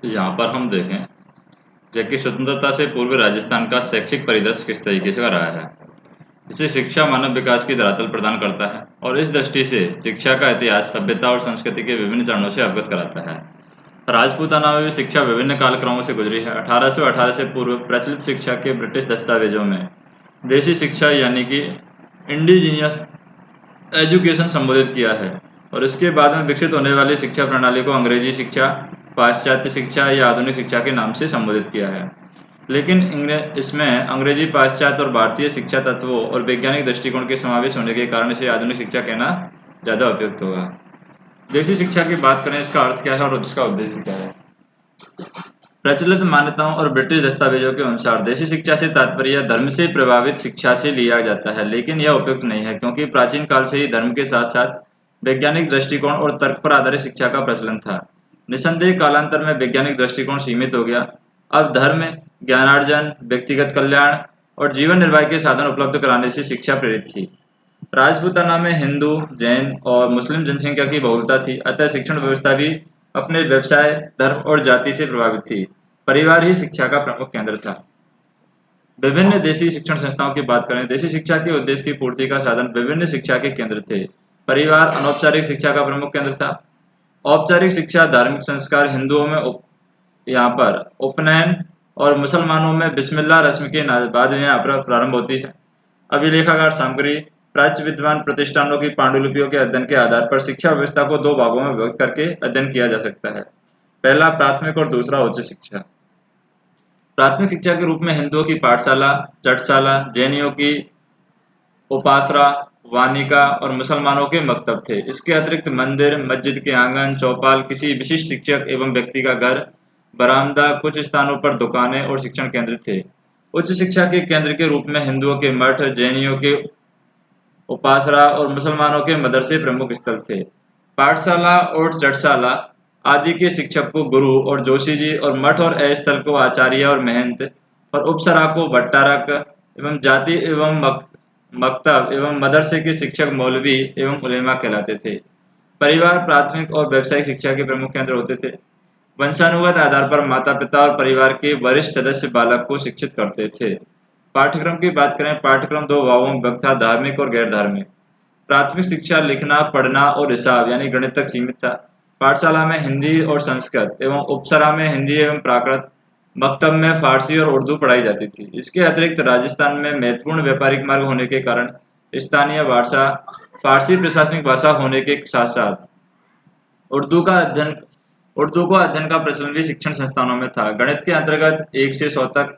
यहाँ पर हम देखें, जबकि स्वतंत्रता से पूर्व राजस्थान का शैक्षिक परिदृश्य किस तरीके से रहा है। इसे शिक्षा मानव विकास की धरातल प्रदान करता है और इस दृष्टि से शिक्षा का इतिहास सभ्यता और संस्कृति के विभिन्न चरणों से अवगत कराता है। राजपूताना में भी शिक्षा विभिन्न कालक्रमों से गुजरी है। 1818 से पूर्व प्रचलित शिक्षा के ब्रिटिश दस्तावेजों में देशी शिक्षा यानी कि इंडिजीनियस एजुकेशन संबोधित किया है और इसके बाद में विकसित होने वाली शिक्षा प्रणाली को अंग्रेजी शिक्षा, पाश्चात्य शिक्षा या आधुनिक शिक्षा के नाम से संबोधित किया है। लेकिन इसमें अंग्रेजी, पाश्चात्य और भारतीय शिक्षा तत्वों और वैज्ञानिक दृष्टिकोण के समावेश होने के कारण इसे आधुनिक शिक्षा कहना ज़्यादा उपयुक्त होगा। देशी शिक्षा की बात करें, इसका अर्थ क्या है और इसका उद्देश्य क्या है। प्रचलित मान्यताओं और ब्रिटिश दस्तावेजों के अनुसार देशी शिक्षा से तात्पर्य धर्म से प्रभावित शिक्षा से लिया जाता है, लेकिन यह उपयुक्त नहीं है क्योंकि प्राचीन काल से ही धर्म के साथ साथ वैज्ञानिक दृष्टिकोण और तर्क पर आधारित शिक्षा का प्रचलन था। निसंदेह कालांतर में वैज्ञानिक दृष्टिकोण सीमित हो गया। अब धर्म, ज्ञानार्जन, व्यक्तिगत कल्याण और जीवन निर्वाह के साधन उपलब्ध कराने से शिक्षा प्रेरित थी। राजपूताना में हिंदू, जैन और मुस्लिम जनसंख्या की बहुलता थी, अतः शिक्षण व्यवस्था भी अपने व्यवसाय, धर्म और जाति से प्रभावित थी। परिवार ही शिक्षा का प्रमुख केंद्र था। विभिन्न देशी शिक्षण संस्थाओं की बात करें, देशी शिक्षा के उद्देश्य की पूर्ति का साधन विभिन्न शिक्षा के केंद्र थे। परिवार अनौपचारिक शिक्षा का प्रमुख केंद्र था। औपचारिक शिक्षा, धार्मिक संस्कार, हिंदुओं में यहाँ पर उपनयन और मुसलमानों में बिस्मिल्लाह रस्म के बाद में यहाँ पर प्रारंभ होती है। अभिलेखागार सामग्री, प्राच्य विद्वान प्रतिष्ठानों की पांडुलिपियों के अध्ययन के आधार पर शिक्षा व्यवस्था को दो भागों में विभक्त करके अध्ययन किया जा सकता है। पहला प्राथमिक और दूसरा उच्च शिक्षा। प्राथमिक शिक्षा के रूप में हिंदुओं की पाठशाला, चटशाला, जैनियों की उपासना, वानिका और मुसलमानों के मकतब थे। इसके अतिरिक्त मंदिर, मस्जिद के आंगन, चौपाल, किसी विशिष्ट शिक्षक एवं व्यक्ति का घर, बरामदा, कुछ स्थानों पर दुकानें और शिक्षण केंद्र थे। उच्च शिक्षा के केंद्र के रूप में हिंदुओं के मठ, जैनियों के उपासना और मुसलमानों के मदरसे प्रमुख स्थल थे। पाठशाला और चटशाला आदि के शिक्षक को गुरु और जोशी जी और मठ और स्थल को आचार्य और महंत और उपसरा को भट्टारक एवं जाति एवं मकतब एवं मदरसे के शिक्षक मौलवी एवं उलेमा कहलाते थे। परिवार प्राथमिक और व्यावसायिक शिक्षा के प्रमुख केंद्र होते थे। वंशानुगत आधार पर माता पिता और परिवार के वरिष्ठ सदस्य बालक को शिक्षित करते थे। पाठ्यक्रम की बात करें, पाठ्यक्रम दो भागों में विभक्त था, धार्मिक और गैर धार्मिक। प्राथमिक शिक्षा लिखना, पढ़ना और हिसाब यानी गणित तक सीमित था। पाठशाला में हिंदी और संस्कृत एवं उपसरा में हिंदी एवं प्राकृत, मकतब में फारसी और उर्दू पढ़ाई जाती थी। इसके अतिरिक्त राजस्थान में महत्वपूर्ण व्यापारिक मार्ग होने के कारण स्थानीय भाषा फारसी प्रशासनिक भाषा होने के साथ साथ उर्दू का अध्ययन उर्दू को अध्ययन का प्रचलन भी शिक्षण संस्थानों में था। गणित के अंतर्गत 1 से 100 तक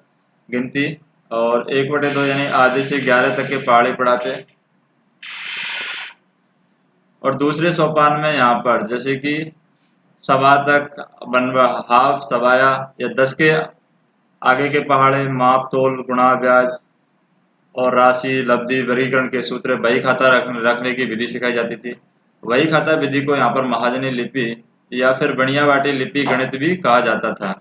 गिनती और 1/2 यानी आधे से 11 तक के पहाड़े पढ़ाते। और दूसरे सोपान में यहाँ पर जैसे कि सवा तक बनवा, हाफ, सवाया या 10 के आगे के पहाड़े, माप, तोल, गुणा, ब्याज और राशि, लब्धि, वर्गीकरण के सूत्र, बही खाता रखने की विधि सिखाई जाती थी। वही खाता विधि को यहाँ पर महाजनी लिपि या फिर बणिया बाटी लिपि गणित भी कहा जाता था,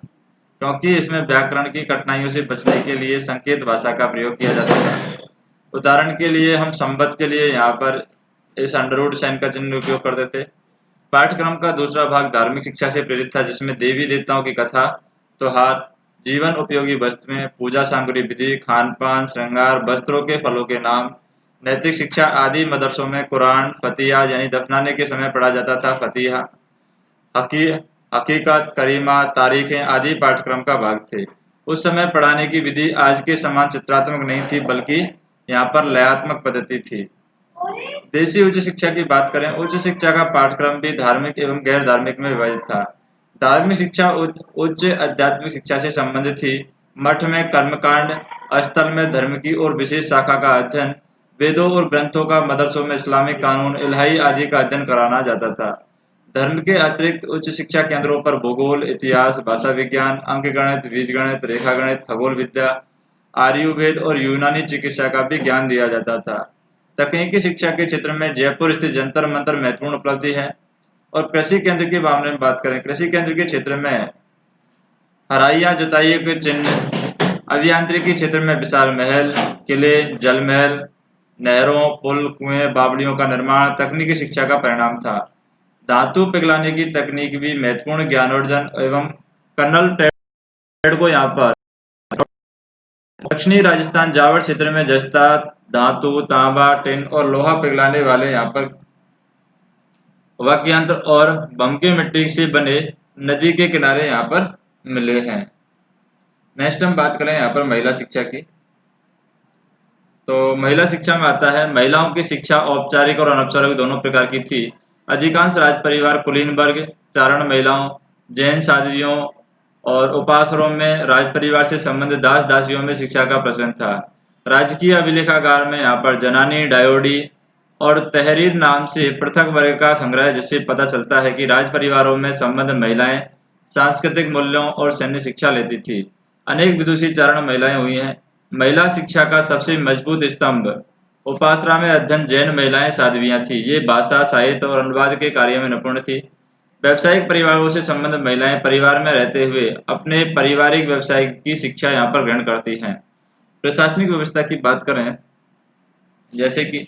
क्योंकि इसमें व्याकरण की कठिनाइयों से बचने के लिए संकेत भाषा का प्रयोग किया जाता था। उदाहरण के लिए हम संबंध के लिए यहाँ पर इस अंडरवुड साइन का चिन्ह उपयोग करते थे। पाठ्यक्रम का दूसरा भाग धार्मिक शिक्षा से प्रेरित था, जिसमें देवी देवताओं की कथा, त्योहार, जीवन उपयोगी वस्तुएं, पूजा सामग्री विधि, खान पान, श्रृंगार, वस्त्रों के फलों के नाम, नैतिक शिक्षा आदि। मदरसों में कुरान, फतिहा यानी दफनाने के समय पढ़ा जाता था, फतिहा, हकी हकीकत, करीमा, तारीखें आदि पाठ्यक्रम का भाग थे। उस समय पढ़ाने की विधि आज के समान चित्रात्मक नहीं थी, बल्कि यहाँ पर लयात्मक पद्धति थी। देशी उच्च शिक्षा की बात करें, उच्च शिक्षा का पाठ्यक्रम भी धार्मिक एवं गैर धार्मिक में विभाजित था। धार्मिक शिक्षा उच्च आध्यात्मिक शिक्षा से संबंधित थी। मठ में कर्मकांड, स्थल में धर्म की और विशेष शाखा का अध्ययन, वेदों और ग्रंथों का, मदरसों में इस्लामिक कानून, इलाही आदि का अध्ययन कराना जाता था। धर्म के अतिरिक्त उच्च शिक्षा केंद्रों पर भूगोल, इतिहास, भाषा विज्ञान, अंकगणित, बीजगणित, रेखागणित, खगोल विद्या, आयुर्वेद और यूनानी चिकित्सा का भी ज्ञान दिया जाता था। तकनीकी शिक्षा के क्षेत्र में जयपुर स्थित जंतर मंतर महत्वपूर्ण उपलब्धि है। और कृषि केंद्र के मामले में बात करें, कृषि केंद्र के क्षेत्र में हराइया जुताई के चिन्ह, अभियांत्रिकी क्षेत्र में विशाल महल, किले, जल महल, नहरों, पुल, कुएं, बावड़ियों का निर्माण तकनीकी शिक्षा का परिणाम था। धातु पिघलाने की तकनीक भी महत्वपूर्ण ज्ञानोर्जन एवं कर्नल टेड को यहाँ पर दक्षिणी राजस्थान जावर क्षेत्र में जस्ता, धातु, तांबा, टिन और लोहा पिघलाने वाले यहाँ पर वाक्यंत्र और बमके मिट्टी से बने नदी के किनारे यहाँ पर मिले हैं। नेक्स्ट हम बात करें यहाँ पर महिला शिक्षा की। तो महिला शिक्षा में आता है, महिलाओं की शिक्षा औपचारिक और अनौपचारिक दोनों प्रकार की थी। अधिकांश राज परिवार कुलीन वर्ग, चारण महिलाओं, जैन साध्वियों और उपासरों में राज परिवार से संबंधित दास दासियों में शिक्षा का प्रचलन था। राजकीय अभिलेखागार में यहाँ पर जनानी, डायोडी और तहरीर नाम से पृथक वर्ग का संग्रह है, जिससे पता चलता है कि राज परिवारों में संबंध महिलाएं सांस्कृतिक मूल्यों और सैन्य शिक्षा लेती थी। अनेक विदुषी चारण महिलाएं हुई हैं। महिला शिक्षा का सबसे मजबूत स्तंभ उपासना में अध्ययन जैन महिलाएं साध्वियां थी। ये भाषा, साहित्य और अनुवाद के कार्य में निपुण थी। व्यावसायिक परिवारों से संबंध महिलाएं परिवार में रहते हुए अपने पारिवारिक व्यवसाय की शिक्षा यहाँ पर ग्रहण करती हैं। प्रशासनिक व्यवस्था की बात करें, जैसे कि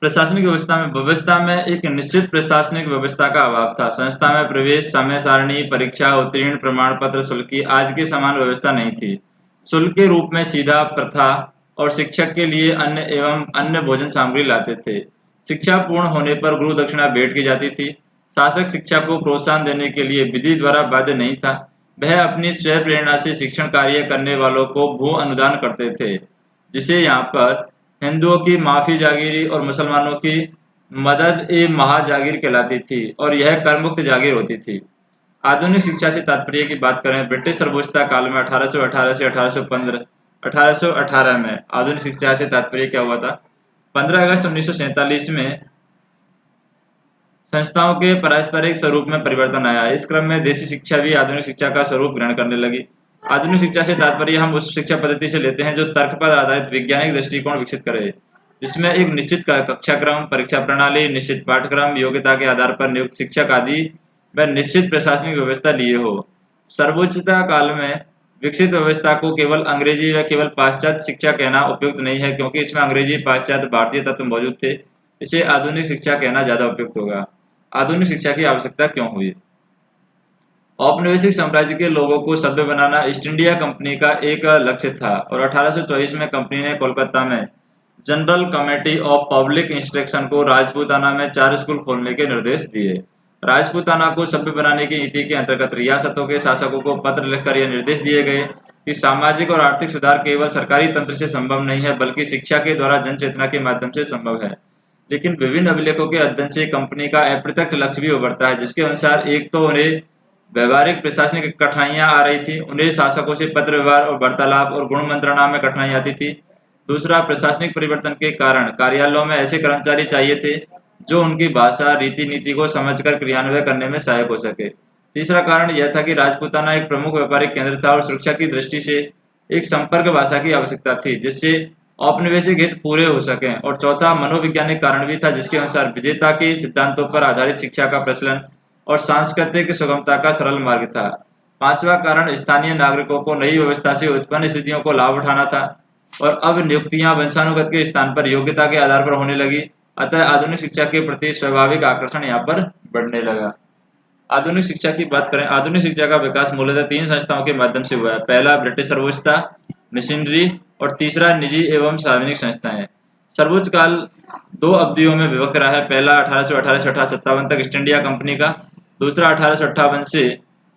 प्रशासनिक व्यवस्था में एक निश्चित प्रशासनिक व्यवस्था का अभाव था। संस्था में प्रवेश, समय सारणी, परीक्षा, उत्तीर्ण प्रमाण पत्र, शुल्क की आज के समान व्यवस्था नहीं थी। शुल्क के रूप में सीधा प्रथा और शिक्षक के लिए अन्न एवं अन्य भोजन सामग्री लाते थे। शिक्षा पूर्ण होने पर गुरु दक्षिणा भेंट की जाती थी। शासक शिक्षा को प्रोत्साहन देने के लिए विधि द्वारा बाध्य नहीं था। वह अपनी स्वयं प्रेरणा से शिक्षण कार्य करने वालों को भू अनुदान करते थे, जिसे यहाँ पर हिंदुओं की माफी जागीरी और मुसलमानों की मदद ए महाजागीर कहलाती थी और यह कर मुक्त जागीर होती थी। आधुनिक शिक्षा से तात्पर्य की बात करें, ब्रिटिश सर्वोच्चता काल में 1818 से 1818 में आधुनिक शिक्षा से तात्पर्य क्या हुआ था? 15 अगस्त 1947 में संस्थाओं के पारस्परिक स्वरूप में परिवर्तन आया। इस क्रम में देशी शिक्षा भी आधुनिक शिक्षा का स्वरूप ग्रहण करने लगी। आधुनिक शिक्षा से तात्पर्य हम उस शिक्षा पद्धति से लेते हैं जो तर्क पर आधारित वैज्ञानिक दृष्टिकोण विकसित करे, जिसमें एक निश्चित कक्षा क्रम, परीक्षा प्रणाली, निश्चित पाठ्यक्रम, योग्यता के आधार पर नियुक्त शिक्षक आदि व निश्चित प्रशासनिक व्यवस्था लिए हो। सर्वोच्चता काल में विकसित व्यवस्था को केवल अंग्रेजी व केवल पाश्चात्य शिक्षा कहना उपयुक्त नहीं है, क्योंकि इसमें अंग्रेजी, पाश्चात्य, भारतीय तत्व मौजूद थे। इसे आधुनिक शिक्षा कहना ज्यादा उपयुक्त होगा। आधुनिक शिक्षा की आवश्यकता क्यों हुई? औपनिवेशिक साम्राज्य के लोगों को सभ्य बनाना ईस्ट इंडिया कंपनी का एक लक्ष्य था और 1824 में कंपनी ने कोलकाता में general committee of public instruction को राजपूताना में 4 स्कूल खोलने के निर्देश दिए। राजपूताना को सभ्य बनाने की नीति के अंतर्गत रियासतों के शासकों को पत्र लिखकर यह निर्देश दिए गए कि सामाजिक और आर्थिक सुधार केवल सरकारी तंत्र से संभव नहीं है, बल्कि शिक्षा के द्वारा जन चेतना के माध्यम से संभव है। लेकिन विभिन्न अभिलेखों के अध्ययन से कंपनी का अप्रत्यक्ष लक्ष्य भी उभरता है, जिसके अनुसार एक तो उन्हें व्यवहारिक प्रशासनिक कठिनाइयां आ रही थी, उन्हें शासकों से पत्र व्यवहार और वार्तालाप और गुण मंत्रणा में कठिनाई आती थी। दूसरा, प्रशासनिक परिवर्तन के कारण कार्यालयों में ऐसे कर्मचारी चाहिए थे जो उनकी भाषा, रीति नीति को समझकर क्रियान्वयन करने में सहायक हो सके। तीसरा कारण यह था कि राजपूताना एक प्रमुख व्यापारिक केंद्र था और सुरक्षा की दृष्टि से एक संपर्क भाषा की आवश्यकता थी, जिससे औपनिवेशिक हित पूरे हो सकें। और चौथा, मनोवैज्ञानिक कारण भी था, जिसके अनुसार विजेता के सिद्धांतों पर आधारित शिक्षा का प्रचलन और सांस्कृतिक सुगमता का सरल मार्ग था। पांचवा कारण स्थानीय नागरिकों को नई व्यवस्था से उत्पन्न स्थितियों को लाभ उठाना था और अब नियुक्तियां वंशानुगत के स्थान पर योग्यता के आधार पर होने लगी। अतः आधुनिक शिक्षा के प्रति स्वाभाविक आकर्षण यहाँ पर बढ़ने लगा। आधुनिक शिक्षा की बात करें, आधुनिक शिक्षा का विकास मूलतः 3 संस्थाओं के माध्यम से हुआ है। पहला, ब्रिटिश सर्वोच्चता, मिशनरी और तीसरा, निजी एवं सार्वजनिक संस्थाएं। सर्वोच्च काल 2 अवधियों में विभक्त रहा है। पहला 1818 से 1857 तक ईस्ट इंडिया कंपनी का, दूसरा 1858 से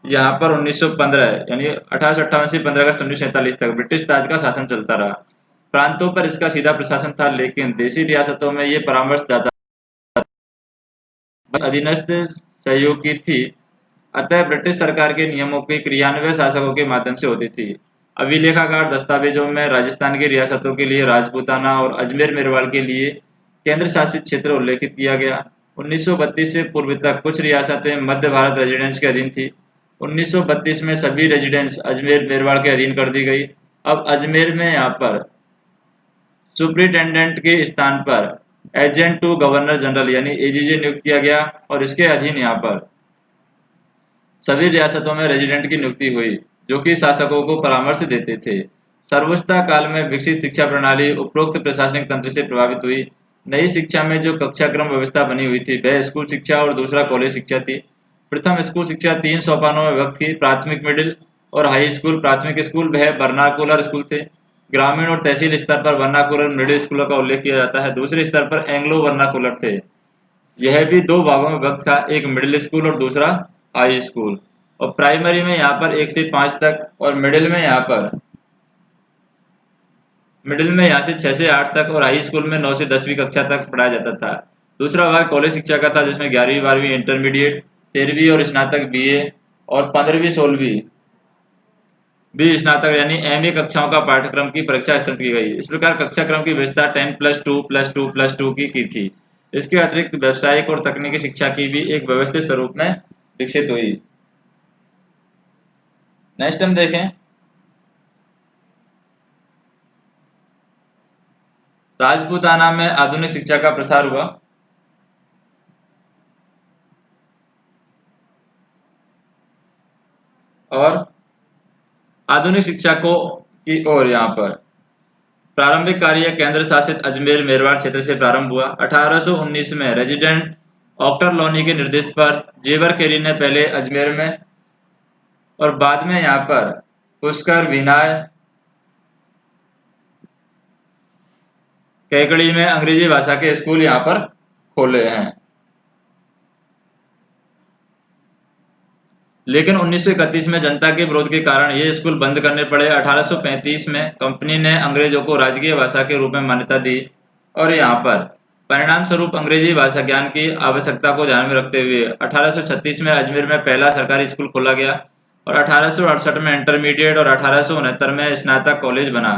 यहाँ पर 1915 यानी 1858 से 15 अगस्त 1947 तक ब्रिटिश ताज का शासन चलता रहा। प्रांतों पर इसका सीधा प्रशासन था, लेकिन देशी रियासतों में ये परामर्शदाता अधीनस्थ सहयोग की थी। अतः ब्रिटिश सरकार के नियमों के क्रियान्वयन शासकों के माध्यम से होती थी। अभिलेखागार दस्तावेजों में राजस्थान की रियासतों के लिए राजपूताना और अजमेर मेरवाड़ के लिए केंद्र शासित क्षेत्र उल्लेखित किया गया। 1932 से पूर्व तक कुछ रियासतें मध्य भारत रेजिडेंस के अधीन थी। 1932 में सभी रेजिडेंस अजमेर मेरवाड़ के अधीन कर दी गई। अब अजमेर में यहाँ पर सुप्रिंटेंडेंट के स्थान पर एजेंट टू गवर्नर जनरल यानी एजीजे नियुक्त किया गया और इसके अधीन यहाँ पर सभी रियासतों में रेजिडेंट की नियुक्ति हुई, जो कि शासकों को परामर्श देते थे। सर्वोच्चता काल में विकसित शिक्षा प्रणाली उपरोक्त प्रशासनिक तंत्र से प्रभावित हुई। नई शिक्षा में जो कक्षा क्रम व्यवस्था बनी हुई थी वह स्कूल शिक्षा और दूसरा कॉलेज शिक्षा थी। प्रथम स्कूल शिक्षा 3 सोपानों में विभक्त थी। प्राथमिक, मिडिल और हाई स्कूल। प्राथमिक स्कूल वह वर्नाकुलर स्कूल थे। ग्रामीण और तहसील स्तर पर वर्नाकुलर मिडिल स्कूलों का उल्लेख किया जाता है। दूसरे स्तर पर एंग्लो वर्नाकुलर थे। यह भी 2 भागों में विभक्त था, एक मिडिल स्कूल और दूसरा हाई स्कूल। और प्राइमरी में यहाँ पर 1 से 5 तक, और मिडिल में यहाँ से 6 से 8 तक, और हाई स्कूल में 9 से 10वीं कक्षा तक पढ़ाया जाता था। दूसरा भाग कॉलेज शिक्षा का था, जिसमें 11वीं 12वीं इंटरमीडिएट, 13वीं और स्नातक बीए, और 15वीं 16वीं भी स्नातक यानी एमए कक्षाओं का पाठ्यक्रम की परीक्षा स्थगित की गई। इस प्रकार कक्षा क्रम की व्यवस्था 10+2+2+2 की थी। इसके अतिरिक्त व्यावसायिक और तकनीकी शिक्षा की भी एक व्यवस्थित स्वरूप में विकसित हुई। नेक्स्ट हम देखें, राजपूताना में आधुनिक शिक्षा का प्रसार हुआ। और आधुनिक शिक्षा को की ओर यहाँ पर प्रारंभिक कार्य केंद्र शासित अजमेर मेरवाड़ क्षेत्र से प्रारंभ हुआ। 1819 में रेजिडेंट ऑक्टर लोनी के निर्देश पर जेवर केरी ने पहले अजमेर में और बाद में यहाँ पर पुष्कर, विनाय, कैकड़ी में अंग्रेजी भाषा के स्कूल यहाँ पर खोले हैं। लेकिन 1931 में जनता के विरोध के कारण ये स्कूल बंद करने पड़े। 1835 में कंपनी ने अंग्रेजों को राजकीय भाषा के रूप में मान्यता दी, और यहाँ पर परिणाम स्वरूप अंग्रेजी भाषा ज्ञान की आवश्यकता को ध्यान में रखते हुए 1836 में अजमेर में पहला सरकारी स्कूल खोला गया, और 1868 में इंटरमीडिएट और 1869 में स्नातक कॉलेज बना।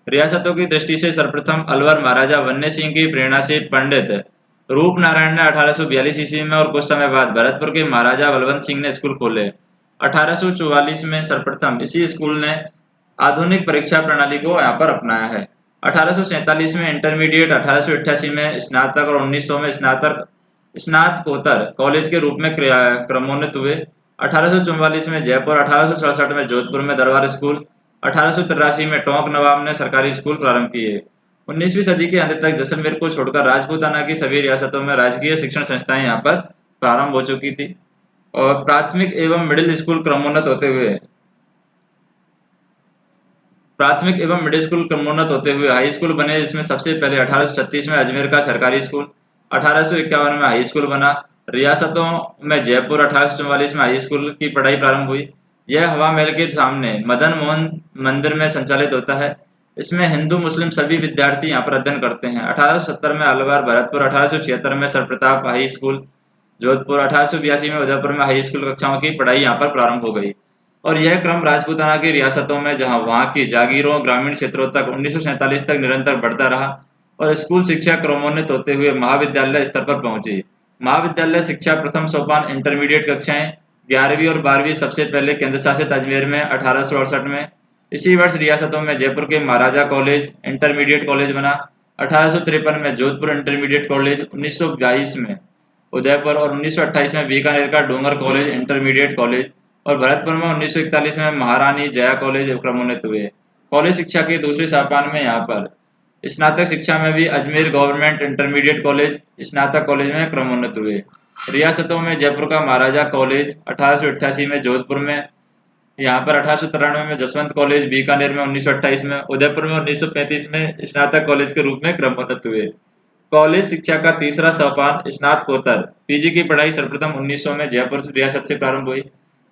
रियासतों की दृष्टि से सर्वप्रथम अलवर महाराजा वन्य सिंह की प्रेरणा से पंडित रूप नारायण ने 1842 ईस्वी में और कुछ समय बाद भरतपुर के महाराजा बलवंत सिंह ने स्कूल खोले। 1844 में सर्वप्रथम इसी स्कूल ने आधुनिक परीक्षा प्रणाली को यहाँ पर अपनाया है। 1847 में इंटरमीडिएट, 1888 में स्नातक और 1900 में स्नातकोत्तर कॉलेज के रूप में क्रमोन्नत हुए। 1844 में जयपुर, 1867 में जोधपुर में दरबार स्कूल, 1883 में टोंक नवाब ने सरकारी स्कूल प्रारंभ किए। 19वीं सदी के अंत तक जैसलमेर को छोड़कर राजपूताना की सभी रियासतों में राजकीय शिक्षण संस्थाएं यहाँ पर प्रारंभ हो चुकी थी। और प्राथमिक एवं मिडिल स्कूल क्रमोन्नत होते हुए हाई स्कूल बने, जिसमें सबसे पहले 1836 में अजमेर का सरकारी स्कूल, 1851 में हाई स्कूल बना। रियासतों में जयपुर 1844 में हाई स्कूल की पढ़ाई प्रारंभ हुई। यह हवा महल के सामने मदन मोहन मंदिर में संचालित होता है। इसमें हिंदू मुस्लिम सभी विद्यार्थी यहाँ पर अध्ययन करते हैं। 1870 में अलवर, भरतपुर, 1876 में सरप्रताप हाई स्कूल, जोधपुर, 1882 में उदयपुर में हाई स्कूल कक्षाओं की पढ़ाई यहाँ पर प्रारंभ हो गई। और यह क्रम राजपूताना की रियासतों में जहां वहां की जागीरों ग्रामीण क्षेत्रों तक 1947 तक निरंतर बढ़ता रहा, और स्कूल शिक्षा क्रमोन्नत होते हुए महाविद्यालय स्तर पर पहुंची। महाविद्यालय शिक्षा प्रथम सोपान इंटरमीडिएट कक्षाएं 11वीं और 12वीं सबसे पहले केंद्र शासित अजमेर में 1868 में। इसी वर्ष रियासतों में जयपुर के महाराजा कॉलेज इंटरमीडिएट कॉलेज बना। 1853 में जोधपुर इंटरमीडिएट कॉलेज, 1922 में उदयपुर और 1928 में बीकानेर का डोंगर कॉलेज इंटरमीडिएट कॉलेज, और भरतपुर में 1941 में महारानी जया कॉलेज क्रमोन्नत हुए। कॉलेज शिक्षा के दूसरे सोपान में यहाँ पर स्नातक शिक्षा में भी अजमेर गवर्नमेंट इंटरमीडिएट कॉलेज स्नातक कॉलेज में क्रमोन्नत हुए। रियासतों में जयपुर का महाराजा कॉलेज 1888 में, जोधपुर में यहाँ पर 1893 में जसवंत कॉलेज, बीकानेर में 1928 में, उदयपुर में 1935 में स्नातक कॉलेज के रूप में क्रमोन्नत हुए। कॉलेज शिक्षा का तीसरा सोपान स्नातकोत्तर पीजी की पढ़ाई सर्वप्रथम 1900 में जयपुर रियासत से प्रारंभ हुई।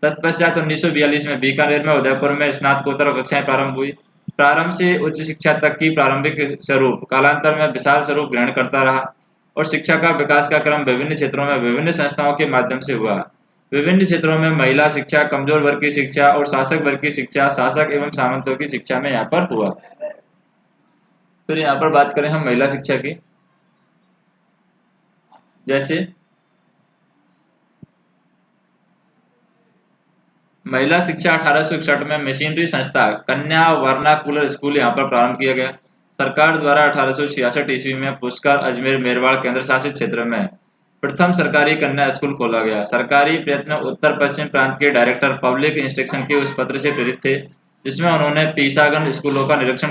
तत्पश्चात 1942 में बीकानेर में, उदयपुर में स्नातकोत्तर कक्षाएं प्रारंभ हुई। प्रारंभ से उच्च शिक्षा तक की प्रारंभिक स्वरूप कालांतर में विशाल स्वरूप ग्रहण करता रहा, और शिक्षा का विकास का क्रम विभिन्न क्षेत्रों में विभिन्न संस्थाओं के माध्यम से हुआ। विभिन्न क्षेत्रों में महिला शिक्षा, कमजोर वर्ग की शिक्षा और शासक वर्ग की शिक्षा, शासक एवं सामंतों की शिक्षा में यहाँ पर हुआ। फिर यहाँ पर बात करें हम महिला शिक्षा की, जैसे महिला शिक्षा 1861 में मशीनरी संस्था कन्या वर्नाकुलर स्कूल यहाँ पर प्रारंभ किया गया। सरकार द्वारा 1866 ईस्वी में पुष्कर, अजमेर, मेरवाड़ केंद्र शासित क्षेत्र में प्रथम सरकारी कन्या स्कूल खोला गया। सरकारी प्रयत्न उत्तर पश्चिम प्रांत के डायरेक्टर पब्लिक इंस्ट्रक्शन के उस पत्र से प्रेरित थे, जिसमें उन्होंने पीसागंज स्कूलों का निरीक्षण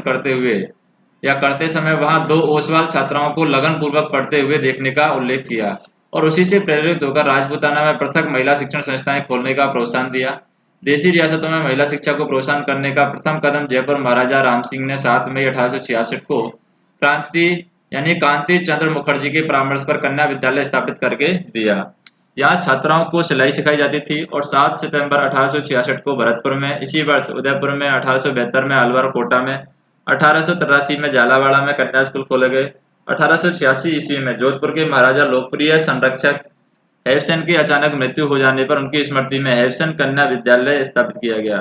करते समय वहां 2 ओसवाल छात्राओं को लगन पूर्वक पढ़ते हुए देखने का उल्लेख किया, और उसी से प्रेरित होकर राजपूताना में पृथक महिला शिक्षण संस्थाएं खोलने का प्रोत्साहन दिया। देशी रियासतों में महिला शिक्षा को प्रोत्साहन करने का प्रथम कदम जयपुर महाराजा राम सिंह ने 7 मई 1866 को क्रांति यानी कांति चंद्र मुखर्जी के परामर्श पर कन्या विद्यालय स्थापित करके दिया। यहाँ छात्राओं को सिलाई सिखाई जाती थी और 7 सितंबर 1866 को भरतपुर में, इसी वर्ष उदयपुर में, 1872 में अलवर कोटा में, 1883 में झालावाड़ा में कन्या स्कूल खोले गए। 1886 ईस्वी में जोधपुर के महाराजा लोकप्रिय संरक्षक हैवसन की अचानक मृत्यु हो जाने पर उनकी स्मृति में हैवसन कन्या विद्यालय स्थापित किया गया।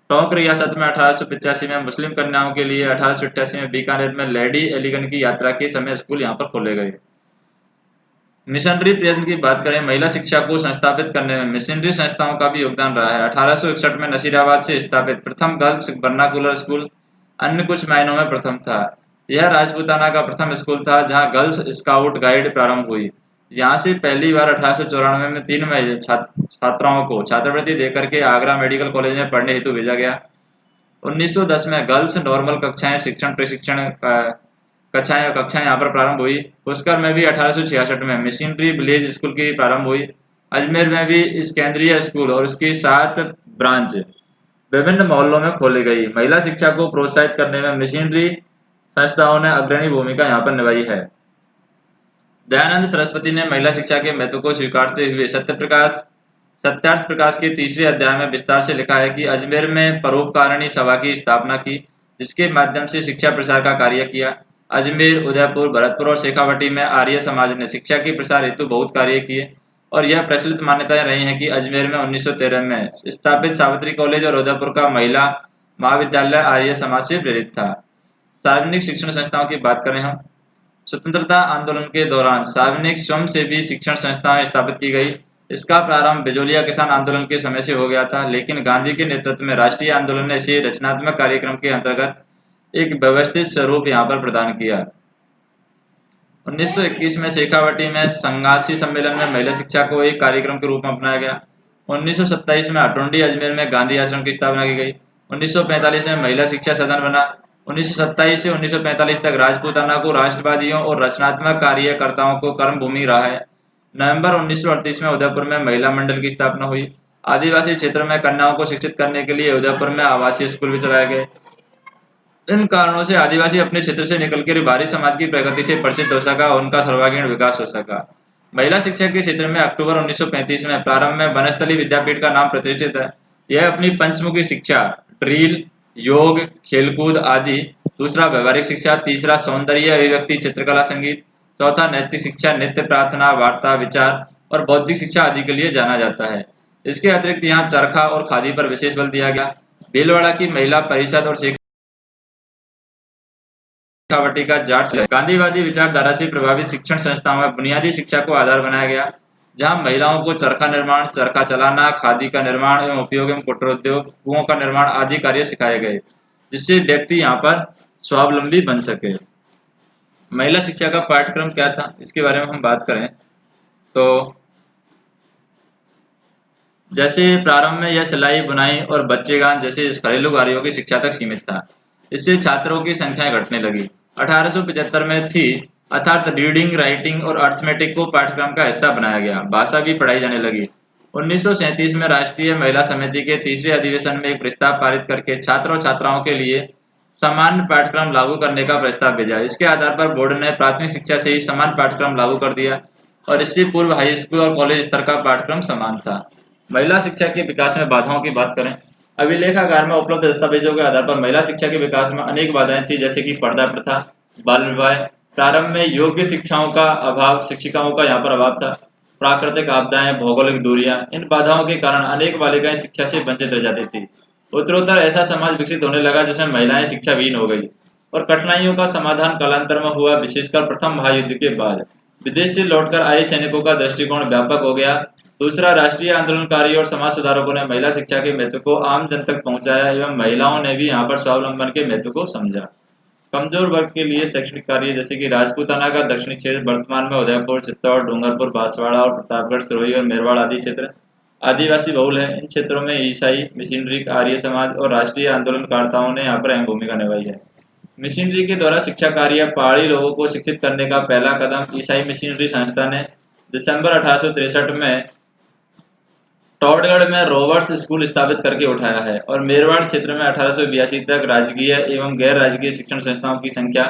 टोंक रियासत में 1885 में मुस्लिम कन्याओं के लिए, 1888 में बीकानेर में लेडी एलिगन की यात्रा के समय स्कूल यहाँ पर खोले गए। मिशनरी प्रयत्न की बात करें, महिला शिक्षा को संस्थापित करने में मिशनरी संस्थाओं का भी योगदान रहा है। 1861 में नसीराबाद से स्थापित प्रथम गर्ल्स वर्नाकुलर स्कूल अन्य कुछ मायनों में प्रथम था। यह राजपूताना का प्रथम स्कूल था जहां गर्ल्स स्काउट गाइड प्रारंभ हुई। यहाँ से पहली बार 1894 में 3 छात्राओं को छात्रवृत्ति देकर के आगरा मेडिकल कॉलेज में पढ़ने हेतु भेजा गया। 1910 में गर्ल्स नॉर्मल कक्षाएं शिक्षण प्रशिक्षण कक्षाएं यहाँ पर प्रारंभ हुई। पुष्कर में भी 1866 में मिशनरी विलेज स्कूल की प्रारंभ हुई। अजमेर में भी इस केंद्रीय स्कूल और उसकी 7 ब्रांच विभिन्न मोहल्लों में खोली गई। महिला शिक्षा को प्रोत्साहित करने में मिशनरी संस्थाओं ने अग्रणी भूमिका यहाँ पर निभाई है। दयानंद सरस्वती ने महिला शिक्षा के महत्व को स्वीकारते हुए सत्यार्थ प्रकाश के 3रे अध्याय में विस्तार से लिखा है कि अजमेर में परोपकारिणी सभा की स्थापना की, जिसके माध्यम से शिक्षा प्रसार का कार्य किया। अजमेर, उदयपुर, भरतपुर और शेखावटी में आर्य समाज ने शिक्षा के प्रसार हेतु बहुत कार्य किए और यह प्रचलित मान्यताएं रही हैं कि अजमेर में 1913 में स्थापित सावित्री कॉलेज और उदयपुर का महिला महाविद्यालय आर्य समाज से प्रेरित था। सार्वजनिक शिक्षण संस्थाओं की बात करें हम, स्वतंत्रता आंदोलन के दौरान सार्वजनिक स्वयंसेवी शिक्षण संस्थाएं स्थापित की गई। इसका प्रारंभ बिजोलिया किसान आंदोलन के समय से हो गया था, लेकिन गांधी के नेतृत्व में राष्ट्रीय आंदोलन ने इसे रचनात्मक कार्यक्रम के अंतर्गत एक व्यवस्थित स्वरूप यहाँ पर प्रदान किया। 1921 में शेखावटी में संगासी सम्मेलन में महिला शिक्षा को एक कार्यक्रम के रूप में अपनाया गया। 1927 में अटोंडी अजमेर में गांधी आश्रम की स्थापना की गई। 1945 में महिला शिक्षा सदन बना। 1927 से 1945 तक राजपूताना को राष्ट्रवादियों और रचनात्मक कार्यकर्ताओं को कर्मभूमि रहा है। नवंबर 1938 में उदयपुर में महिला मंडल की स्थापना हुई। आदिवासी क्षेत्र में कन्याओं को शिक्षित करने के लिए उदयपुर में आवासीय स्कूल भी चलाए गए। इन कारणों से आदिवासी अपने क्षेत्र से निकलकर बाहरी समाज की प्रगति से परिचित हो सका और उनका सर्वांगीण विकास हो सका। महिला शिक्षा के क्षेत्र में अक्टूबर 1935 में प्रारंभ में बनस्थली विद्यापीठ का नाम प्रतिष्ठित है। यह अपनी पंचमुखी शिक्षा, ड्रिल, योग, खेलकूद आदि, दूसरा व्यवहारिक शिक्षा, तीसरा सौंदर्य अभिव्यक्ति चित्रकला संगीत, चौथा नैतिक शिक्षा नृत्य प्रार्थना वार्ता विचार और बौद्धिक शिक्षा आदि के लिए जाना जाता है। इसके अतिरिक्त यहाँ चरखा और खादी पर विशेष बल दिया गया। भीलवाड़ा की महिला परिषद और शेखावटी का जाट गांधीवादी विचारधारा से प्रभावित शिक्षण संस्थाओं में बुनियादी शिक्षा को आधार बनाया गया, जहां महिलाओं को चरखा निर्माण, चरखा चलाना, खादी का निर्माण एवं उपयोग एवं कुटीर उद्योग, कुओं का निर्माण आदि कार्य सिखाए गए, जिससे व्यक्ति यहाँ पर स्वावलंबी बन सके। महिला शिक्षा का पाठ्यक्रम क्या था, इसके बारे में हम बात करें तो जैसे प्रारंभ में यह सिलाई, बुनाई और बच्चेगान जैसे घरेलू कार्यों की शिक्षा तक सीमित था। इससे छात्रों की संख्या घटने लगी। 1875 में थी अर्थात रीडिंग, राइटिंग और अर्थमेटिक को पाठ्यक्रम का हिस्सा बनाया गया। भाषा भी पढ़ाई जाने लगी। 1937 में राष्ट्रीय महिला समिति के 3रे अधिवेशन में एक प्रस्ताव पारित करके छात्र और छात्राओं के लिए सामान्य पाठ्यक्रम लागू करने का प्रस्ताव भेजा। इसके आधार पर बोर्ड ने प्राथमिक शिक्षा से ही समान पाठ्यक्रम लागू कर दिया और इससे पूर्व हाई स्कूल और कॉलेज स्तर का पाठ्यक्रम समान था। महिला शिक्षा के विकास में बाधाओं की बात करें, अभिलेखागार में उपलब्ध दस्तावेजों के आधार पर महिला शिक्षा के विकास में अनेक बाधाएं थी, जैसे कि पर्दा प्रथा, बाल विवाह, प्रारंभ में योग्य शिक्षाओं का अभाव, शिक्षिकाओं का यहाँ पर अभाव था, प्राकृतिक आपदाएं, भौगोलिक दूरियां। इन बाधाओं के कारण अनेक बालिकाएं शिक्षा से वंचित रह जाती थी। उत्तरोत्तर ऐसा समाज विकसित होने लगा जिसमें महिलाएं शिक्षाविहीन हो गई और कठिनाइयों का समाधान कालांतर में हुआ, विशेषकर प्रथम महायुद्ध के बाद। विदेश से लौटकर आए सैनिकों का दृष्टिकोण व्यापक हो गया। दूसरा, राष्ट्रीय आंदोलनकारी और समाज सुधारकों ने महिला शिक्षा के महत्व को आम जन तक पहुंचाया एवं महिलाओं ने भी यहाँ पर स्वावलंबन के महत्व को समझा। कमजोर वर्ग के लिए शैक्षणिक कार्य, जैसे कि राजपूताना का दक्षिणी क्षेत्र वर्तमान में उदयपुर, चित्तौड़, डूंगरपुर, बांसवाड़ा और प्रतापगढ़, सिरोही और मेरवाड़ आदि क्षेत्र आदिवासी बहुल है। इन क्षेत्रों में ईसाई, मिशनरी, आर्य समाज और राष्ट्रीय आंदोलनकर्ताओं ने यहाँ पर अहम भूमिका निभाई है। मिशनरी के द्वारा शिक्षा कार्य पहाड़ी लोगों को शिक्षित करने का पहला कदम ईसाई मिशनरी संस्था ने दिसंबर 1863 में टॉडगढ़ में रॉबर्ट्स स्कूल स्थापित करके उठाया है और मेरवाड़ क्षेत्र में 1882 तक राजकीय एवं गैर राजकीय शिक्षण संस्थाओं की संख्या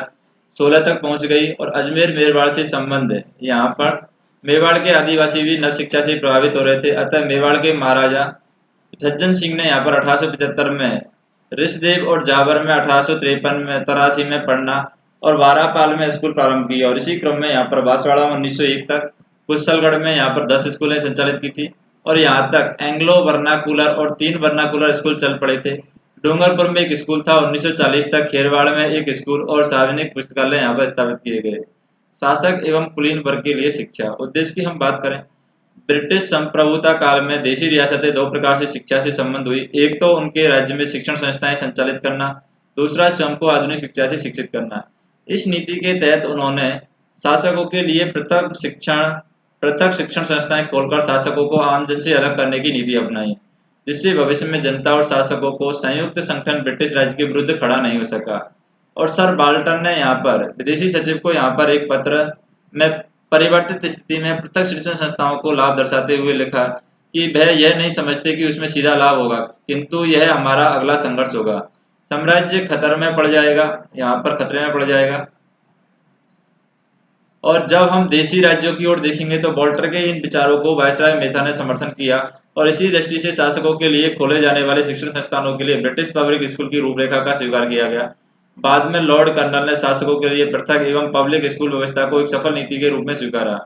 16 तक पहुंच गई और अजमेर मेरवाड़ से संबंध है। यहाँ पर मेवाड़ के आदिवासी भी नव शिक्षा से प्रभावित हो रहे थे, अतः मेवाड़ के महाराजा झज्जन सिंह ने यहाँ पर 1875 में ऋषदेव और जाबर में 1853 में 83 में पढ़ना और वारापाल में स्कूल प्रारंभ किया और इसी क्रम में यहाँ पर बांसवाड़ा में 1901 तक, कुशलगढ़ में यहाँ पर 10 स्कूलें संचालित की थी और यहाँ तक एंग्लो वर्नाकुलर और 3 वर्नाकुलर स्कूल चल पड़े थे। डूंगरपुर में एक स्कूल था। 1940 तक खेरवाड़ में एक स्कूल और सार्वजनिक पुस्तकालय यहाँ पर स्थापित किए गए। शासक एवं कुलीन वर्ग के लिए शिक्षा उद्देश्य की हम बात करें, ब्रिटिश संप्रभुता काल में देशी रियासतें दो प्रकार से शिक्षा से संबंध हुई। एक तो उनके राज्य में शिक्षण संस्थाएं संचालित करना, दूसरा स्वयं को आधुनिक शिक्षा से शिक्षित करना। इस नीति के तहत उन्होंने शासकों के लिए पृथक शिक्षण संस्थाएं खोलकर शासकों को आम जन से अलग करने की नीति अपनाई, जिससे भविष्य में जनता और शासकों को संयुक्त संगठन ब्रिटिश राज्य के विरुद्ध खड़ा नहीं हो सका। और सर बाल्टन ने यहाँ पर विदेशी सचिव को यहाँ पर एक पत्र में परिवर्तित स्थिति में पृथक शिक्षण संस्थाओं को लाभ दर्शाते हुए लिखा कि वह यह नहीं समझते कि उसमें सीधा लाभ होगा, किंतु यह हमारा अगला संघर्ष होगा। साम्राज्य खतरे में पड़ जाएगा, यहाँ पर खतरे में पड़ जाएगा। और जब हम देशी राज्यों की ओर देखेंगे तो वॉल्टर के इन विचारों को वायसराय मेहता ने समर्थन किया और इसी दृष्टि से शासकों के लिए खोले जाने वाले शिक्षण संस्थानों के लिए ब्रिटिश पब्लिक स्कूल की रूपरेखा का स्वीकार किया गया। बाद में लॉर्ड कर्नल ने शासकों के लिए पृथक एवं पब्लिक स्कूल व्यवस्था को एक सफल नीति के रूप में स्वीकारा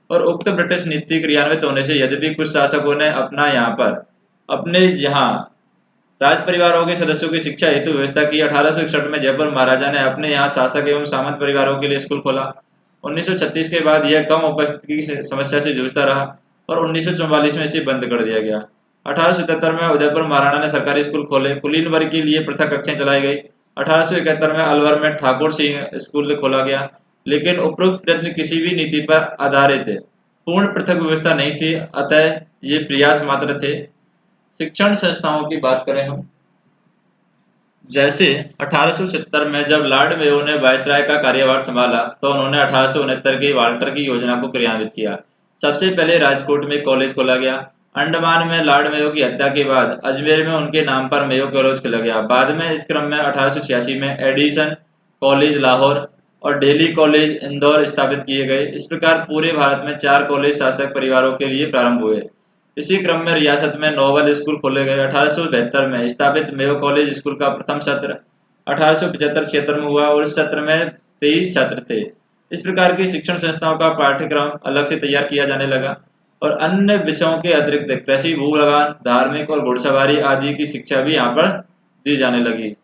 और उक्त ब्रिटिश नीति क्रियान्वित होने से यद्यपि कुछ शासकों ने अपने यहाँ राज परिवारों के सदस्यों की शिक्षा हेतु व्यवस्था की। 1861 में जयपुर महाराजा ने अपने यहाँ शासक एवं सामंत परिवारों के लिए स्कूल खोला। 1936 के बाद यह कम उपस्थिति की समस्या से जूझता रहा और 1944 में इसे बंद कर दिया गया। 1877 में उदयपुर महाराणा ने सरकारी स्कूल खोले, कुलीन वर्ग के लिए पृथक कक्षाएं चलाई गई। 1871 में अलवर में ठाकुर सिंह स्कूल खोला गया, लेकिन उपरोक्त प्रयत्न किसी भी नीति पर आधारित पूर्ण पृथक व्यवस्था नहीं थी, अतः ये प्रयास मात्र थे। शिक्षण संस्थाओं की बात करें हम, जैसे 1870 में जब लॉर्ड मेयो ने वायसराय का कार्यभार संभाला तो उन्होंने 1869 की वाल्टर की योजना को क्रियान्वित किया। सबसे पहले राजकोट में कॉलेज खोला गया। अंडमान में लॉर्ड मेयो की हत्या के बाद अजमेर में उनके नाम पर मेयो कॉलेज खोला गया। बाद में इस क्रम में 1886 में एडिसन कॉलेज लाहौर और डेली कॉलेज इंदौर स्थापित किए गए। इस प्रकार पूरे भारत में 4 कॉलेज शासक परिवारों के लिए प्रारंभ हुए। इसी क्रम में रियासत में नोबल स्कूल खोले गए। 1872 में स्थापित मेयो कॉलेज स्कूल का प्रथम सत्र 1875-76 में हुआ और इस सत्र में 23 छात्र थे। इस प्रकार की शिक्षण संस्थाओं का पाठ्यक्रम अलग से तैयार किया जाने लगा और अन्य विषयों के अतिरिक्त कृषि, भूलगान, धार्मिक और घुड़सवारी आदि की शिक्षा भी यहाँ पर दी जाने लगी।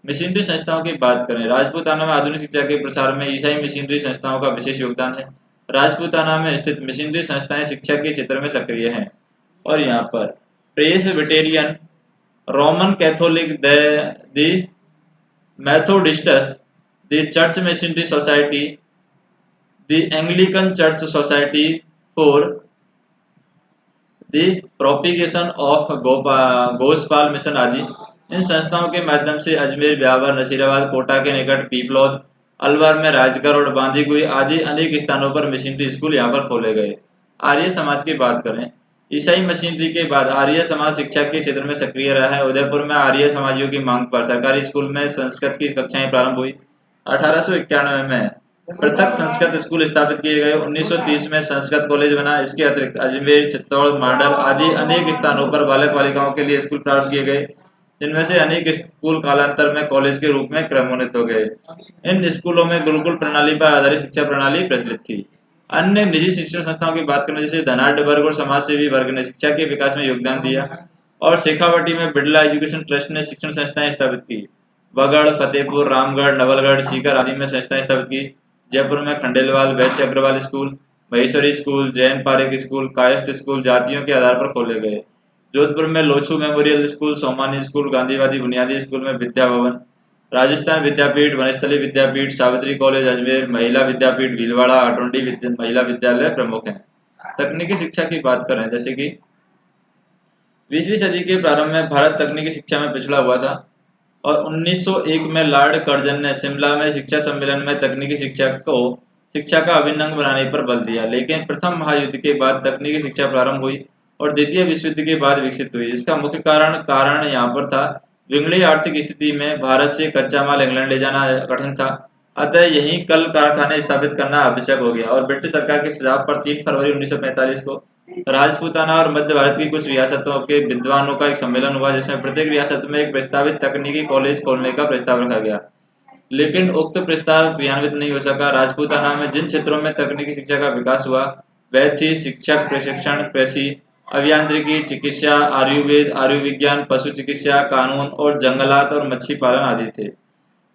मिशनरी संस्थाओं की बात करें, राजपूताना में आधुनिक शिक्षा के प्रसार में ईसाई मिशनरी संस्थाओं का विशेष योगदान है। राजपूताना में स्थित मिशनरी संस्थाएं शिक्षा के क्षेत्र में सक्रिय हैं और यहाँ पर Presbyterian, Roman Catholic, the Methodists, the church missionary society, the Anglican church society for the propagation of gospel mission आदि। इन संस्थाओं के माध्यम से अजमेर, ब्यावर, नसीराबाद, कोटा के निकट पीपलौद, अलवर में राजगढ़ और बांदीकुई आदि अनेक स्थानों पर मिशनरी स्कूल यहाँ पर खोले गए। आर्य समाज की बात करें, ईसाई मशीनरी के बाद आर्य समाज शिक्षा के क्षेत्र में सक्रिय रहा है। उदयपुर में आर्य समाजियों की मांग पर सरकारी स्कूल में संस्कृत की कक्षाएं प्रारंभ हुई। 1891 में पृथक संस्कृत स्कूल स्थापित किए गए। 1930 में संस्कृत कॉलेज बना। इसके अतिरिक्त अजमेर, चित्तौड़, मांडल आदि अनेक स्थानों पर बालक बालिकाओं के लिए स्कूल प्रारंभ किए गए, जिनमें से अनेक स्कूल कालांतर में कॉलेज के रूप में क्रमोन्नत हो गए। इन स्कूलों में गुरुकुल प्रणाली पर आधारित शिक्षा प्रणाली प्रचलित थी। अन्य निजी शिक्षण संस्थाओं की बात करें, जैसे धनाढ़ वर्ग और समाज सेवी वर्ग ने शिक्षा के विकास में योगदान दिया और शेखावटी में बिड़ला एजुकेशन ट्रस्ट ने शिक्षण संस्थाएं स्थापित की। बगड़, फतेहपुर, रामगढ़, नवलगढ़, सीकर आदि में संस्थाएं स्थापित की। जयपुर में Khandelwal, Vaishya Agrawal school, Maheshwari school, Jain Parekh school, Kayastha school जातियों के आधार पर खोले गए। जोधपुर में Lochhu memorial school, Somani school, गांधीवादी बुनियादी स्कूल में विद्या भवन, राजस्थान विद्यापीठ, वनस्थली विद्यापीठ, सावित्री कॉलेज अजमेर, महिला विद्यापीठ भीलवाड़ा, अटोंडी महिला विद्यालय प्रमुख हैं। तकनीकी शिक्षा की बात करें, जैसे कि 20वीं सदी के प्रारंभ में भारत तकनीकी शिक्षा में पिछड़ा हुआ था और 1901 में लॉर्ड कर्जन ने शिमला में शिक्षा सम्मेलन में तकनीकी शिक्षा को शिक्षा का अभिन्न अंग बनाने पर बल दिया। लेकिन प्रथम महायुद्ध के बाद तकनीकी शिक्षा प्रारंभ हुई और द्वितीय विश्व युद्ध के बाद विकसित हुई। इसका मुख्य कारण यहाँ पर था बिगड़ी आर्थिक स्थिति में भारत से कच्चा माल इंग्लैंड ले जाना कठिन था, अतः यहीं कल कारखाने स्थापित करना आवश्यक हो गया और ब्रिटिश सरकार के सुझाव पर 3 फरवरी 1945 को राजपूताना और मध्य भारत की कुछ रियासतों के विद्वानों का एक सम्मेलन हुआ, जिसमें प्रत्येक रियासत में एक प्रस्तावित तकनीकी कॉलेज खोलने का प्रस्ताव रखा गया। लेकिन उक्त प्रस्ताव क्रियान्वित नहीं हो सका। राजपूताना में जिन क्षेत्रों में तकनीकी शिक्षा का विकास हुआ वह थी शिक्षक प्रशिक्षण, कृषि, अभियांत्रिकी, चिकित्सा, आयुर्वेद, आयुर्विज्ञान, पशु चिकित्सा, कानून और जंगलात और मच्छी पालन आदि थे।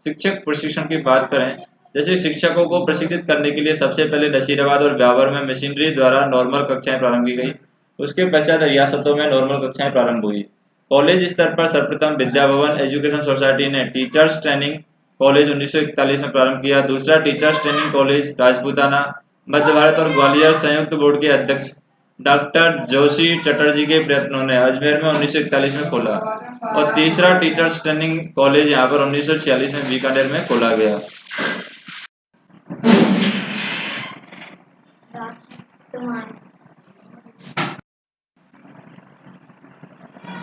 शिक्षक प्रशिक्षण की बात करें, जैसे शिक्षकों को प्रशिक्षित करने के लिए सबसे पहले नसीराबाद और ब्यावर में मशीनरी द्वारा नॉर्मल कक्षाएं प्रारंभ की गई। उसके पश्चात रियासतों में नॉर्मल कक्षाएं प्रारंभ हुई। कॉलेज स्तर पर सर्वप्रथम विद्या भवन एजुकेशन सोसाइटी ने टीचर्स ट्रेनिंग कॉलेज 1941 में प्रारंभ किया। दूसरा टीचर्स ट्रेनिंग कॉलेज राजपूताना, मध्य भारत और ग्वालियर संयुक्त बोर्ड के अध्यक्ष डॉक्टर जोशी चटर्जी के प्रयत्नों ने अजमेर में 1941 में खोला और तीसरा टीचर्स ट्रेनिंग कॉलेज यहाँ पर 1946 में बीकानेर में खोला गया।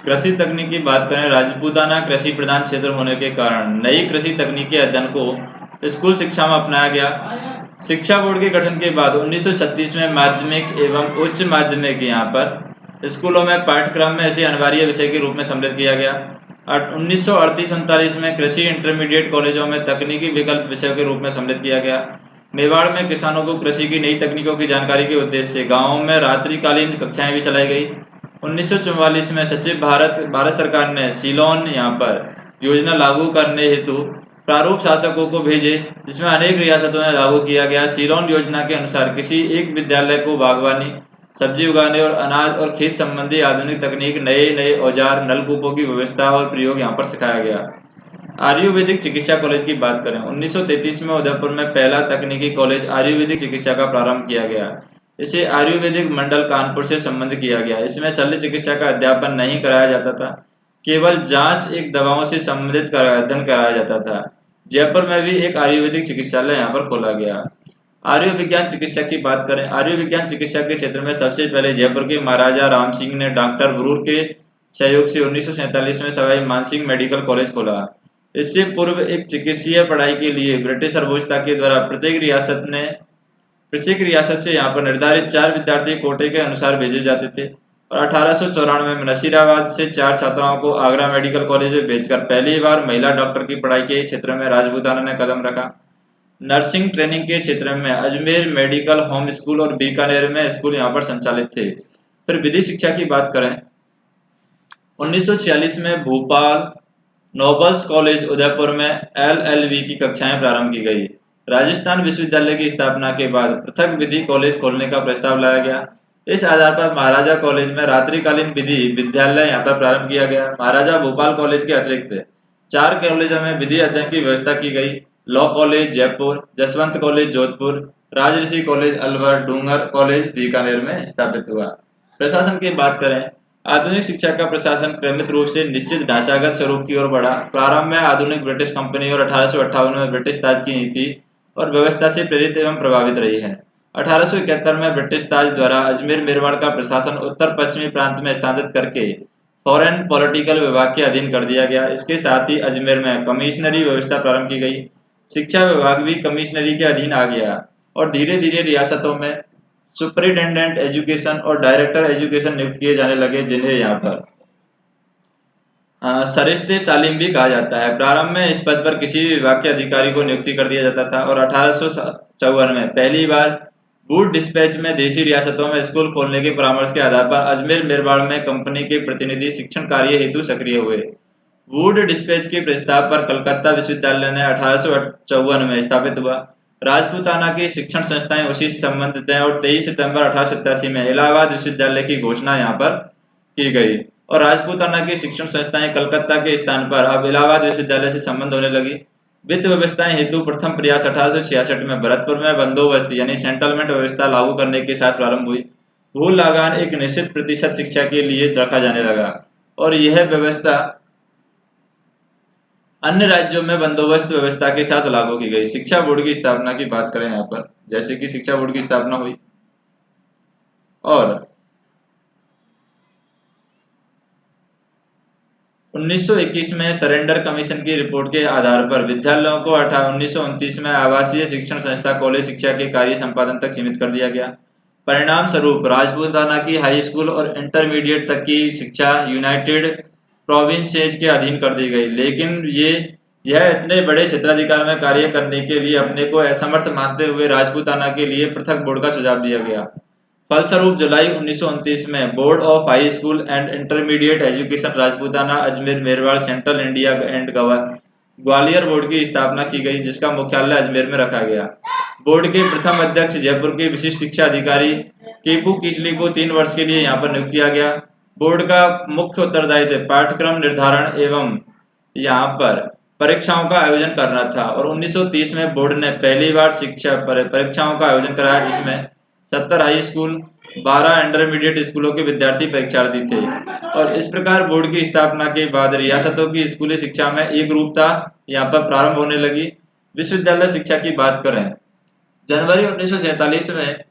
कृषि तकनीक की बात करें, राजपूताना कृषि प्रधान क्षेत्र होने के कारण नई कृषि तकनीकी अध्ययन को स्कूल शिक्षा में अपनाया गया। शिक्षा बोर्ड के गठन के बाद 1936 में माध्यमिक एवं उच्च माध्यमिक यहाँ पर स्कूलों में पाठ्यक्रम में इसे अनिवार्य विषय के रूप में सम्मिलित किया गया। 1938-39 में कृषि इंटरमीडिएट कॉलेजों में तकनीकी विकल्प विषयों के रूप में सम्मिलित किया गया। मेवाड़ में किसानों को कृषि की नई तकनीकों की जानकारी के उद्देश्य से गाँवों में रात्रिकालीन कक्षाएं भी चलाई गई। 1944 में सचिव भारत सरकार ने सीलोन यहाँ पर योजना लागू करने हेतु प्रारूप शासकों को भेजे, जिसमें अनेक रियासतों में लागू किया गया। सीलोन योजना के अनुसार किसी एक विद्यालय को बागवानी, सब्जी उगाने और अनाज और खेत संबंधी आधुनिक तकनीक, नए औजार, नलकूपों की व्यवस्था और प्रयोग यहाँ पर सिखाया गया। आयुर्वेदिक चिकित्सा कॉलेज की बात करें, 1933 में उदयपुर में पहला तकनीकी कॉलेज आयुर्वेदिक चिकित्सा का प्रारंभ किया गया। इसे आयुर्वेदिक मंडल कानपुर से संबंध किया गया। इसमें शल्य चिकित्सा का अध्यापन नहीं कराया जाता था, केवल जांच एक दवाओं से संबंधित अध्ययन कराया जाता था। जयपुर में भी एक आयुर्वेदिक चिकित्सालय यहाँ पर खोला गया। आयुर्विज्ञान चिकित्सा की बात करें, आयुर्विज्ञान चिकित्सा के क्षेत्र में सबसे पहले जयपुर के महाराजा राम सिंह ने डॉक्टर ब्रूर के सहयोग से 1947 में सवाई मानसिंह मेडिकल कॉलेज खोला। इससे पूर्व एक चिकित्सीय पढ़ाई के लिए ब्रिटिश सर्वोच्चता के द्वारा प्रत्येक रियासत से यहाँ पर निर्धारित 4 विद्यार्थी कोटे के अनुसार भेजे जाते थे और 1894 में नसीराबाद से 4 छात्राओं को आगरा मेडिकल कॉलेज में भेजकर पहली बार महिला डॉक्टर की पढ़ाई के क्षेत्र में राजपूताना ने कदम रखा। नर्सिंग ट्रेनिंग के क्षेत्र में अजमेर मेडिकल होम स्कूल और बीकानेर में स्कूल यहाँ पर संचालित थे। फिर विधि शिक्षा की बात करें, 1946 में भोपाल नोबल्स कॉलेज उदयपुर में LLB की कक्षाएं प्रारंभ की गई। राजस्थान विश्वविद्यालय की स्थापना के बाद पृथक विधि कॉलेज खोलने का प्रस्ताव लाया गया। इस आधार पर महाराजा कॉलेज में रात्रिकालीन विधि विद्यालय यहाँ पर प्रारंभ किया गया। महाराजा भोपाल कॉलेज के अतिरिक्त 4 कॉलेजों में विधि अध्ययन की व्यवस्था की गई। Law college Jaipur, Jaswant college Jodhpur, Rajrishi college Alwar, Dungar college Bikaner में स्थापित हुआ। प्रशासन की बात करें, आधुनिक शिक्षा का प्रशासन क्रमित रूप से निश्चित ढांचागत स्वरूप की ओर बढ़ा। प्रारंभ में आधुनिक ब्रिटिश कंपनी और 1858 में ब्रिटिश ताज की नीति और व्यवस्था से प्रेरित एवं प्रभावित रही है। 1871 में ब्रिटिश ताज द्वारा अजमेर मेरवाड़ का प्रशासन उत्तर पश्चिमी प्रांत में स्थानांतरित करके फॉरेन पॉलिटिकल विभाग के अधीन कर दिया गया। इसके साथ ही अजमेर में कमिश्नरी व्यवस्था प्रारंभ की गई। शिक्षा विभाग भी कमिश्नरी के अधीन आ गया और धीरे धीरे रियासतों में सुपरिटेंडेंट एजुकेशन और डायरेक्टर एजुकेशन नियुक्त किए जाने लगे, जिन्हें यहाँ पर सरिश्ते तालीम भी कहा जाता है। प्रारंभ में इस पद पर किसी भी विभाग के अधिकारी को नियुक्ति कर दिया जाता था और 1854 में पहली बार वुड डिस्पैच में देशी रियासतों में स्कूल खोलने के परामर्श के आधार पर अजमेर मेरवाड़ में कंपनी के प्रतिनिधि शिक्षण कार्य हेतु सक्रिय हुए। वुड डिस्पैच के प्रस्ताव पर कलकत्ता विश्वविद्यालय ने 1854 में स्थापित हुआ। राजपूताना की शिक्षण संस्थाएं उसी से संबंधित हैं और 23 सितंबर 1887 में इलाहाबाद विश्वविद्यालय की घोषणा यहाँ पर की गई और राजपूताना की शिक्षण संस्थाएं कलकत्ता के स्थान पर अब इलाहाबाद विश्वविद्यालय से संबंध होने लगी। वित्त व्यवस्थाएं हेतु प्रथम प्रयास 1866 में भरतपुर में बंदोबस्त यानी सेटलमेंट व्यवस्था लागू करने के साथ प्रारंभ हुई। भू लगान एक निश्चित प्रतिशत शिक्षा के लिए रखा जाने लगा और यह व्यवस्था अन्य राज्यों में बंदोबस्त व्यवस्था के साथ लागू की गई। शिक्षा बोर्ड की स्थापना की बात करें यहाँ पर, जैसे कि शिक्षा बोर्ड की स्थापना हुई और 1921 में सरेंडर कमीशन की रिपोर्ट के आधार पर विद्यालयों को 1929 में आवासीय शिक्षण संस्था कॉलेज शिक्षा के कार्य संपादन तक सीमित कर दिया गया। परिणाम स्वरूप राजपूताना की हाई स्कूल और इंटरमीडिएट तक की शिक्षा यूनाइटेड प्रोविंसेस के अधीन कर दी गई, लेकिन यह इतने बड़े क्षेत्राधिकार में कार्य करने के लिए अपने को असमर्थ मानते हुए राजपूताना के लिए पृथक बोर्ड का सुझाव दिया गया। फलस्वरूप जुलाई 1929 में board of high school and intermediate education Rajputana Ajmer Merwara central India and Gwalior board की स्थापना की गई, जिसका मुख्यालय अजमेर में रखा गया। बोर्ड के प्रथम अध्यक्ष जयपुर के विशिष्ट शिक्षा अधिकारी केपू किचली को 3 वर्ष के लिए यहाँ पर नियुक्त किया गया। बोर्ड का मुख्य उत्तरदायित्व पाठ्यक्रम निर्धारण एवं यहाँ पर परीक्षाओं का आयोजन करना था और 1930 में बोर्ड ने पहली बार शिक्षा परीक्षाओं का आयोजन कराया, जिसमें 70 हाई स्कूल 12 इंटरमीडिएट स्कूलों के विद्यार्थी परीक्षार्थी थे। और इस प्रकार बोर्ड की स्थापना के बाद रियासतों की स्कूली शिक्षा में एक रूपता यहाँ पर प्रारंभ होने लगी। विश्वविद्यालय शिक्षा की बात करें, जनवरी 1947 में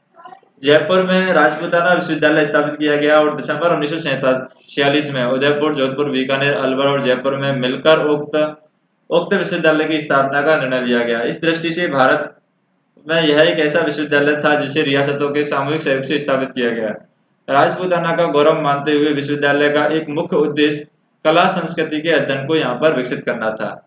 जयपुर में राजपूताना विश्वविद्यालय स्थापित किया गया और दिसंबर 1946 में उदयपुर, जोधपुर, बीकानेर, अलवर और जयपुर में मिलकर उक्त विश्वविद्यालय की स्थापना का निर्णय लिया गया। इस दृष्टि से भारत में यह एक ऐसा विश्वविद्यालय था जिसे रियासतों के सामूहिक सहयोग से स्थापित किया गया। राजपूताना का गौरव मानते हुए विश्वविद्यालय का एक मुख्य उद्देश्य कला संस्कृति के अध्ययन को यहाँ पर विकसित करना था।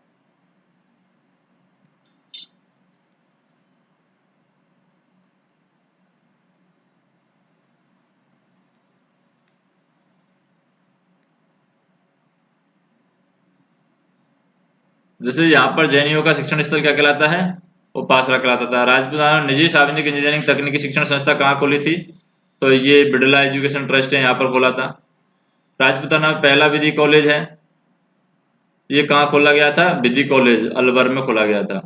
जैसे यहाँ पर जैनियों का शिक्षण स्थल क्या कहलाता है, उपासना कहलाता था। राजपूताना निजी सार्वजनिक इंजीनियरिंग तकनीकी शिक्षण संस्था कहाँ खोली थी, तो ये बिड़ला एजुकेशन ट्रस्ट है, यहाँ पर खोला था। राजपूताना में पहला विधि कॉलेज है, ये कहाँ खोला गया था, विधि कॉलेज अलवर में खोला गया था।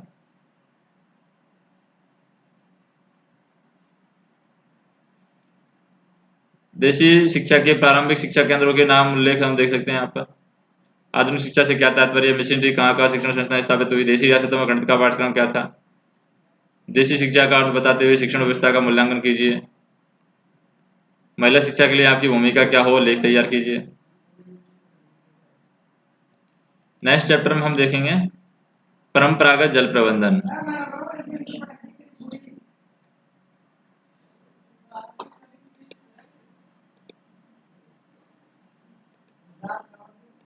देशी शिक्षा के प्रारंभिक शिक्षा केंद्रों के नाम उल्लेख हम देख सकते हैं यहाँ पर। आधुनिक शिक्षा से क्या तात्पर्य, मिशनरी कहाँ का शिक्षण संस्थाएं स्थापित हुई, देशी रियासतों में गणित का पाठ्यक्रम क्या था। देशी शिक्षा का अर्थ बताते हुए शिक्षण व्यवस्था का मूल्यांकन कीजिए। महिला शिक्षा के लिए आपकी भूमिका क्या हो, लेख तैयार कीजिए। नेक्स्ट चैप्टर में हम देखेंगे परंपरागत जल प्रबंधन।